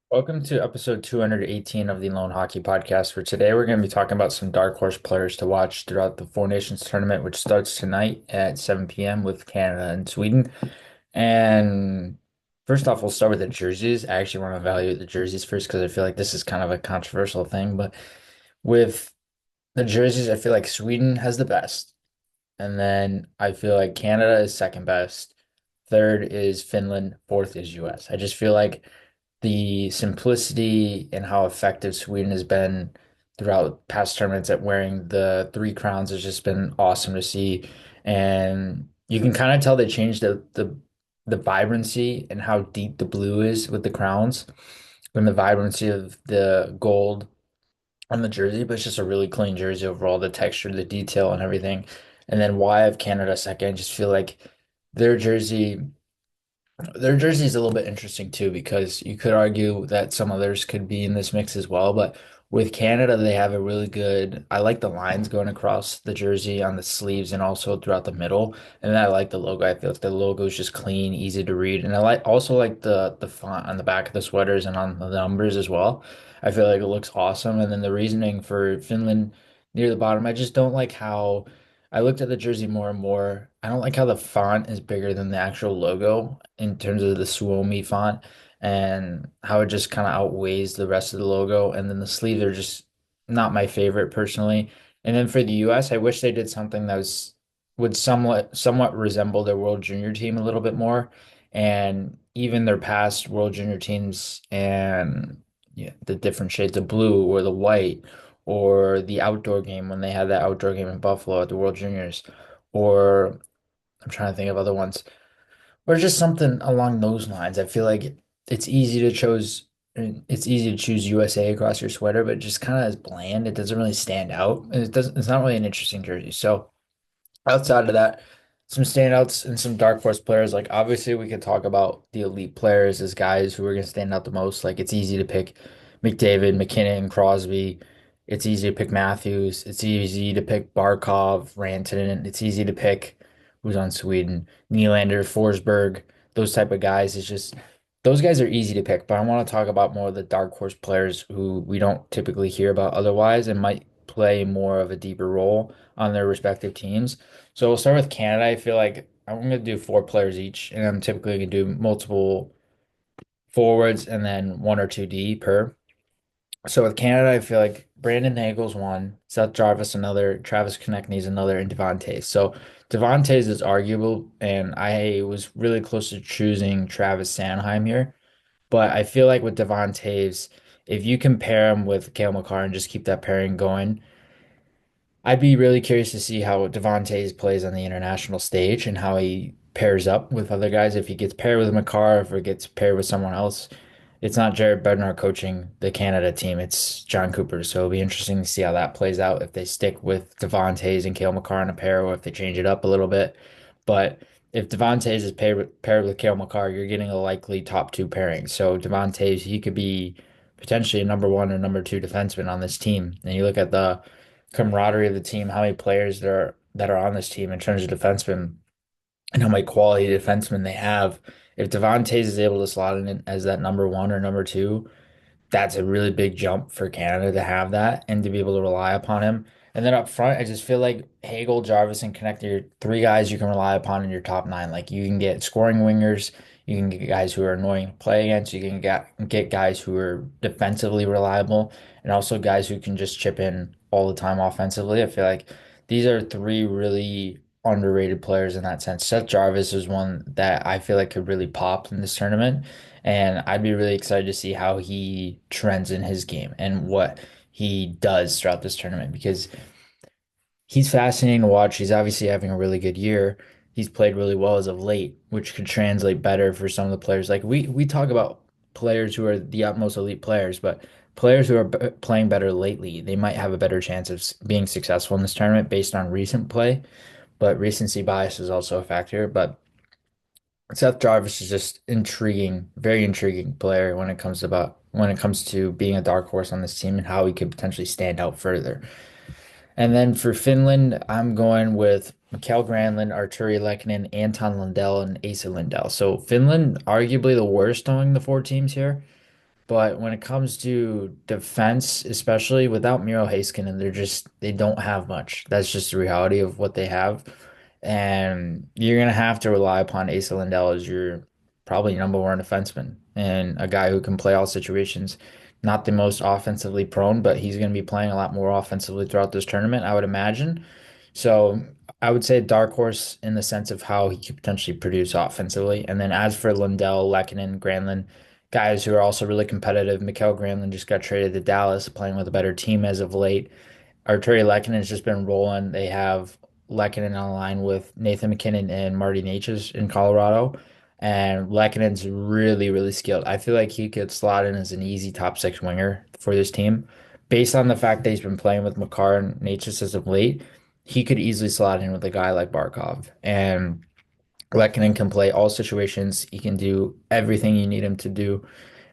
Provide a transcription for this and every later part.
Welcome to episode 218 of the Lone Hockey Podcast. For today, we're going to be talking about some dark horse players to watch throughout the Four Nations tournament, which starts tonight at 7 p.m. with Canada and Sweden. And first off, we'll start with the jerseys. I actually want to evaluate the jerseys first because I feel like this is kind of a controversial thing. But with the jerseys, I feel like Sweden has the best. And then I feel like Canada is second best. Third is Finland. Fourth is US. I just feel like the simplicity and how effective Sweden has been throughout past tournaments at wearing the three crowns has just been awesome to see. And you can kind of tell they changed the vibrancy and how deep the blue is with the crowns and the vibrancy of the gold on the jersey, but it's just a really clean jersey overall, the texture, the detail and everything. And then why have Canada second? I just feel like their jersey their jersey is a little bit interesting too, because you could argue that some others could be in this mix as well. But with Canada, they have a really good, I like the lines going across the jersey on the sleeves and also throughout the middle. And then I like the logo. I feel like the logo is just clean, easy to read. And I also like the font on the back of the sweaters and on the numbers as well. I feel like it looks awesome. And then the reasoning for Finland near the bottom, I just don't like how I looked at the jersey more and more. I don't like how the font is bigger than the actual logo in terms of the Suomi font and how it just kind of outweighs the rest of the logo. And then the sleeves are just not my favorite personally. And then for the US, I wish they did something that would somewhat resemble their World Junior team a little bit more. And even their past World Junior teams and yeah, the different shades of blue or the white or the outdoor game when they had that outdoor game in Buffalo at the World Juniors, or I'm trying to think of other ones, or just something along those lines. I feel like it's easy to choose USA across your sweater, but it just kind of is bland. It doesn't really stand out. And it's not really an interesting jersey. So outside of that, some standouts and some dark horse players. Like obviously, we could talk about the elite players as guys who are going to stand out the most. Like it's easy to pick McDavid, McKinnon, Crosby. It's easy to pick Matthews. It's easy to pick Barkov, Rantanen. It's easy to pick who's on Sweden, Nylander, Forsberg. Those type of guys. It's just those guys are easy to pick. But I want to talk about more of the dark horse players who we don't typically hear about otherwise and might play more of a deeper role on their respective teams. So we'll start with Canada. I feel like I'm going to do four players each, and I'm typically going to do multiple forwards and then one or two D per. So with Canada, I feel like Brandon Hagel's one, Seth Jarvis another, Travis Konechny's another, and Devontae. So Devontae's is arguable, and I was really close to choosing Travis Sanheim here. But I feel like with Devontae's, if you compare him with Cale Makar and just keep that pairing going, I'd be really curious to see how Devontae's plays on the international stage and how he pairs up with other guys. If he gets paired with Makar, if it gets paired with someone else, it's not Jared Bednar coaching the Canada team. It's John Cooper. So it'll be interesting to see how that plays out if they stick with Devontae's and Cale Makar in a pair or if they change it up a little bit. But if Devontae's is paired with Cale Makar, you're getting a likely top two pairing. So Devontae's, he could be potentially a number one or number two defenseman on this team. And you look at the camaraderie of the team, how many players that are on this team in terms of defensemen and how many quality defensemen they have. If Devontae is able to slot in as that number one or number two, that's a really big jump for Canada to have that and to be able to rely upon him. And then up front, I just feel like Hagel, Jarvis, and Connect are three guys you can rely upon in your top nine. Like you can get scoring wingers, you can get guys who are annoying to play against, you can get guys who are defensively reliable, and also guys who can just chip in all the time offensively. I feel like these are three really underrated players in that sense. Seth Jarvis is one that I feel like could really pop in this tournament. And I'd be really excited to see how he trends in his game and what he does throughout this tournament because he's fascinating to watch. He's obviously having a really good year. He's played really well as of late, which could translate better for some of the players. Like we talk about players who are the utmost elite players, but players who are playing better lately, they might have a better chance of being successful in this tournament based on recent play. But recency bias is also a factor. But Seth Jarvis is just intriguing, very intriguing player when it comes to being a dark horse on this team and how he could potentially stand out further. And then for Finland, I'm going with Mikael Granlund, Arturi Lehkonen, Anton Lundell, and Asa Lindell. So Finland, arguably the worst among the four teams here. But when it comes to defense, especially without Miro Heiskanen, they don't have much. That's just the reality of what they have. And you're gonna have to rely upon Asa Lindell as your probably number one defenseman and a guy who can play all situations. Not the most offensively prone, but he's gonna be playing a lot more offensively throughout this tournament, I would imagine. So I would say dark horse in the sense of how he could potentially produce offensively. And then as for Lundell, Lehkonen, Granlund, guys who are also really competitive, Mikael Granlund just got traded to Dallas, playing with a better team as of late. Arturi Lehkonen has just been rolling. They have Lehkonen on the line with Nathan McKinnon and Marty Necas in Colorado. And Lehkonen's really, really skilled. I feel like he could slot in as an easy top six winger for this team. Based on the fact that he's been playing with Makar and Necas as of late, he could easily slot in with a guy like Barkov. And Lehkonen can play all situations. He can do everything you need him to do.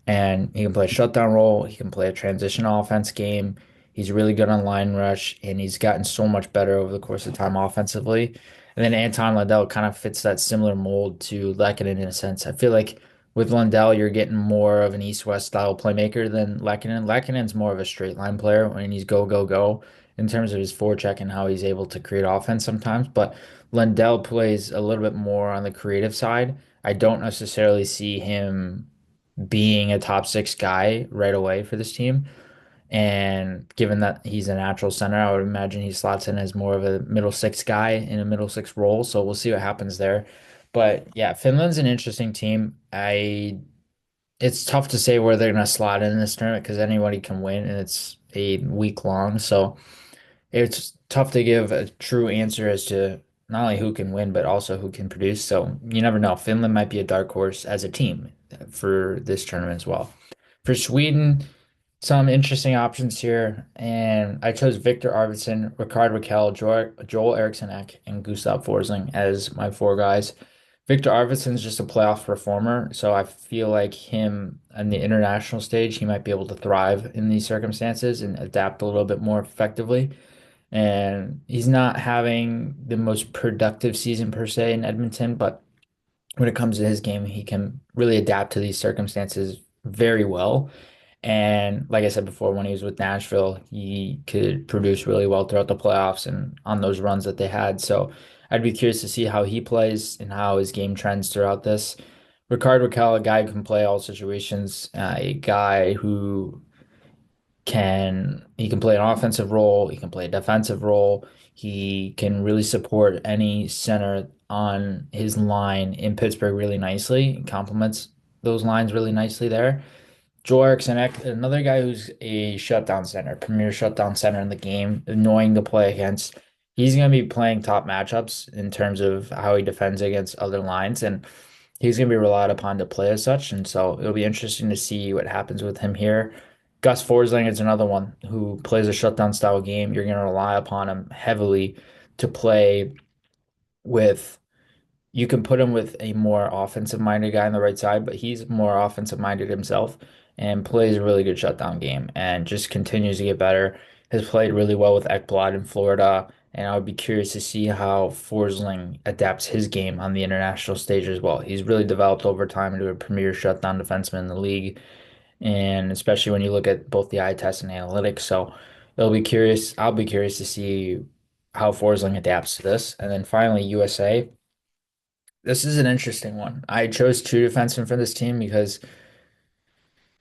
And he can play a shutdown role. He can play a transition offense game. He's really good on line rush, and he's gotten so much better over the course of time offensively. And then Anton Lundell kind of fits that similar mold to Lehkonen in a sense. I feel like with Lundell, you're getting more of an East-West style playmaker than Lehkonen. Lehkonen's more of a straight line player when he's go, go, go in terms of his forecheck and how he's able to create offense sometimes. But Lundell plays a little bit more on the creative side. I don't necessarily see him being a top six guy right away for this team. And given that he's a natural center, I would imagine he slots in as more of a middle six guy in a middle six role. So we'll see what happens there. But yeah, Finland's an interesting team. It's tough to say where they're going to slot in this tournament because anybody can win and it's a week long. So it's tough to give a true answer as to not only who can win, but also who can produce. So you never know. Finland might be a dark horse as a team for this tournament as well. For Sweden, some interesting options here, and I chose Victor Arvidsson, Rickard Rakell, Joel Eriksson Ek, and Gustav Forsling as my four guys. Victor Arvidsson's just a playoff performer, so I feel like him on the international stage, he might be able to thrive in these circumstances and adapt a little bit more effectively. And he's not having the most productive season per se in Edmonton, but when it comes to his game, he can really adapt to these circumstances very well. And like I said before, when he was with Nashville, he could produce really well throughout the playoffs and on those runs that they had. So I'd be curious to see how he plays and how his game trends throughout this. Rickard Rakell, a guy who can play all situations, a guy who he can play an offensive role, he can play a defensive role, he can really support any center on his line in Pittsburgh really nicely. He complements those lines really nicely there. Joel Eriksson, another guy who's a shutdown center, premier shutdown center in the game, annoying to play against. He's going to be playing top matchups in terms of how he defends against other lines, and he's going to be relied upon to play as such. And so it'll be interesting to see what happens with him here. Gus Forsling is another one who plays a shutdown style game. You're going to rely upon him heavily to play with you can put him with a more offensive minded guy on the right side, but he's more offensive minded himself and plays a really good shutdown game and just continues to get better. Has played really well with Ekblad in Florida, and I would be curious to see how Forsling adapts his game on the international stage as well. He's really developed over time into a premier shutdown defenseman in the league, and especially when you look at both the eye test and analytics. So I'll be curious to see how Forsling adapts to this. And then finally, USA. This is an interesting one. I chose two defensemen for this team because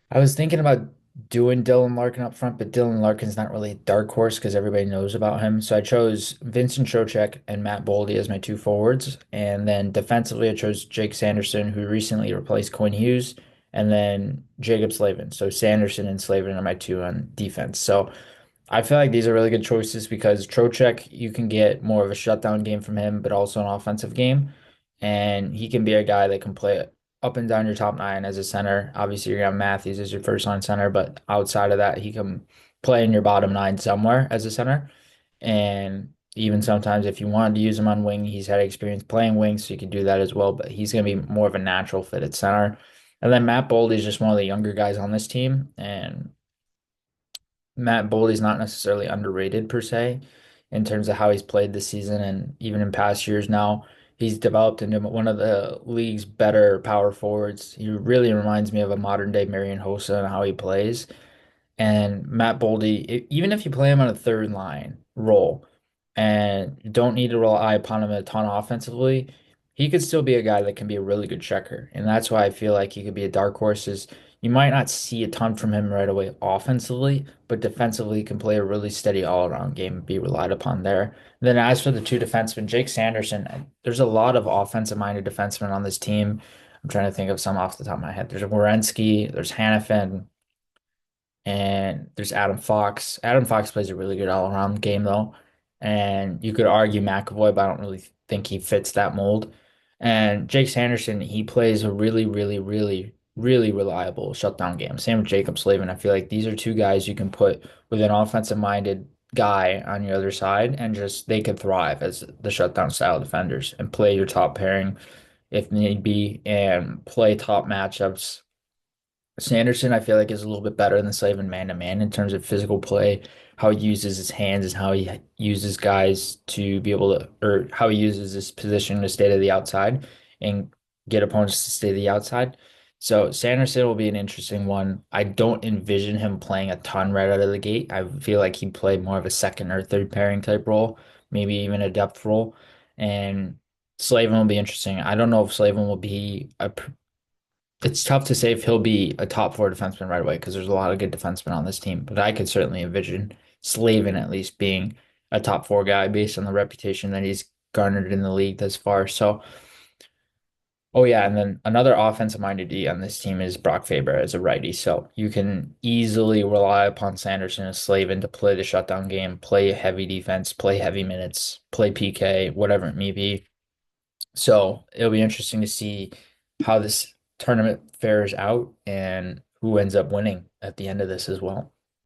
I was thinking about doing Dylan Larkin up front, but Dylan Larkin's not really a dark horse because everybody knows about him. So I chose Vincent Trocheck and Matt Boldy as my two forwards. And then defensively, I chose Jake Sanderson, who recently replaced Quinn Hughes, and then Jacob Slavin. So Sanderson and Slavin are my two on defense. So I feel like these are really good choices because Trocheck, you can get more of a shutdown game from him, but also an offensive game. And he can be a guy that can play up and down your top nine as a center. Obviously, you're gonna have Matthews as your first line center, but outside of that, he can play in your bottom nine somewhere as a center. And even sometimes, if you wanted to use him on wing, he's had experience playing wing, so you can do that as well. But he's gonna be more of a natural fit at center. And then Matt Boldy is just one of the younger guys on this team, and Matt Boldy's not necessarily underrated per se in terms of how he's played this season and even in past years now. He's developed into one of the league's better power forwards. He really reminds me of a modern day Marian Hossa and how he plays. And Matt Boldy, even if you play him on a third line role and you don't need to rely upon him a ton offensively, he could still be a guy that can be a really good checker. And that's why I feel like he could be a dark horse is you might not see a ton from him right away offensively, but defensively he can play a really steady all-around game and be relied upon there. And then as for the two defensemen, Jake Sanderson, there's a lot of offensive-minded defensemen on this team. I'm trying to think of some off the top of my head. There's Werenski, there's Hannafin, and there's Adam Fox. Adam Fox plays a really good all-around game though, and you could argue McAvoy, but I don't really think he fits that mold. And Jake Sanderson, he plays a really, really, really, really reliable shutdown game. Same with Jacob Slavin. I feel like these are two guys you can put with an offensive-minded guy on your other side, and just they could thrive as the shutdown style defenders and play your top pairing if need be, and play top matchups. Sanderson, I feel like, is a little bit better than Slavin man to man in terms of physical play, how he uses his hands and how he uses guys to be able to, or how he uses his position to stay to the outside and get opponents to stay to the outside. So Sanderson will be an interesting one. I don't envision him playing a ton right out of the gate. I feel like he'd play more of a second or third pairing type role, maybe even a depth role. And Slavin will be interesting. I don't know if Slavin will be a it's tough to say if he'll be a top four defenseman right away because there's a lot of good defensemen on this team, but I could certainly envision Slavin at least being a top four guy based on the reputation that he's garnered in the league thus far. So, oh yeah, and then another offensive-minded D on this team is Brock Faber as a righty. So you can easily rely upon Sanderson and Slavin to play the shutdown game, play heavy defense, play heavy minutes, play PK, whatever it may be. So it'll be interesting to see how this tournament fares out and who ends up winning at the end of this as well.